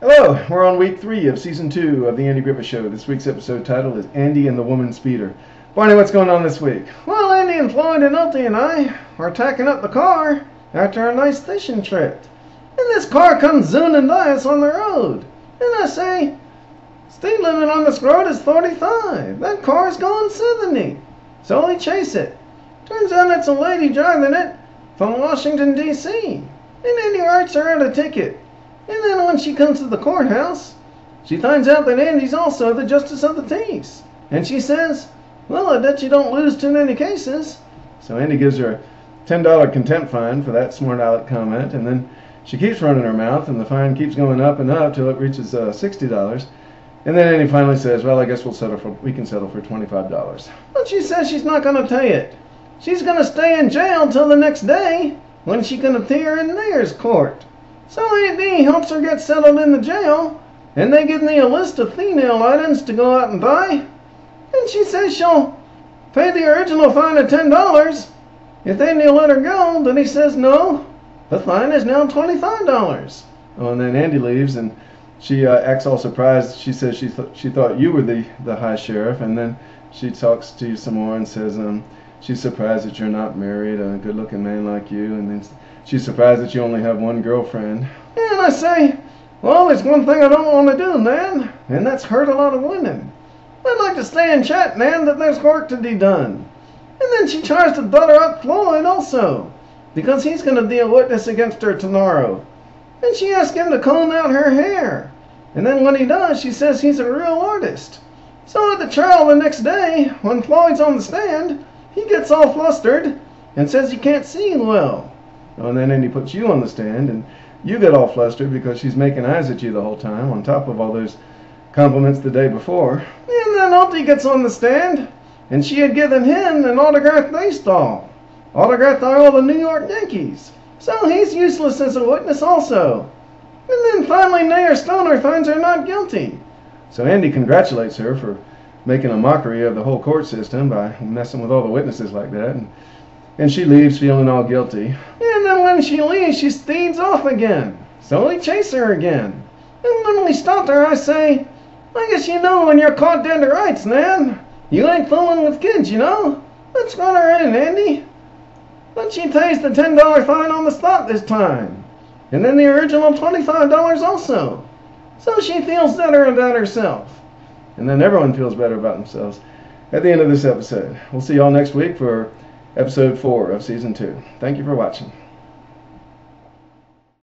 Hello, we're on week 3 of season 2 of the Andy Griffith Show. This week's episode title is Andy and the Woman Speeder. Barney, what's going on this week? Well, Andy and Floyd and Ultie and I are tacking up the car after a nice fishing trip. And this car comes zooming by us on the road. And I say, speed limit on this road is 45. That car's going 70. So we chase it. Turns out it's a lady driving it from Washington, D.C. And Andy writes her out a ticket. And then when she comes to the courthouse, she finds out that Andy's also the justice of the peace. And she says, well, I bet you don't lose too many cases. So Andy gives her a $10 contempt fine for that smart aleck comment, and then she keeps running her mouth, and the fine keeps going up and up till it reaches $60. And then Andy finally says, well, I guess we can settle for $25. But she says she's not going to pay it. She's going to stay in jail till the next day when she can appear in mayor's court. So Andy helps her get settled in the jail, and they give me a list of female items to go out and buy. And she says she'll pay the original fine of $10 if Andy will let her go, but he says no, the fine is now $25. Oh, and then Andy leaves, and she acts all surprised. She says she thought you were the high sheriff, and then she talks to you some more and says she's surprised that you're not married, a good-looking man like you, and then she's surprised that you only have one girlfriend. And I say, well, there's one thing I don't want to do, man, and that's hurt a lot of women. I'd like to stay and chat, man, that there's work to be done. And then she tries to butter up Floyd also, because he's going to be a witness against her tomorrow. And she asks him to comb out her hair. And then when he does, she says he's a real artist. So at the trial the next day, when Floyd's on the stand, he gets all flustered and says he can't see well. Oh, and then Andy puts you on the stand, and you get all flustered because she's making eyes at you the whole time, on top of all those compliments the day before. And then Ultie gets on the stand, and she had given him an autographed baseball, autographed by all the New York Yankees. So he's useless as a witness also. And then finally Mayor Stoner finds her not guilty. So Andy congratulates her for making a mockery of the whole court system by messing with all the witnesses like that. And she leaves feeling all guilty. And then when she leaves, she speeds off again. So we chase her again. And when we stop her, I say, I guess you know when you're caught dead to rights, man. You ain't fooling with kids, you know. Let's run her in, Andy. But she pays the $10 fine on the spot this time. And then the original $25 also. So she feels better about herself. And then everyone feels better about themselves at the end of this episode. We'll see y'all next week for episode 4 of season 2. Thank you for watching.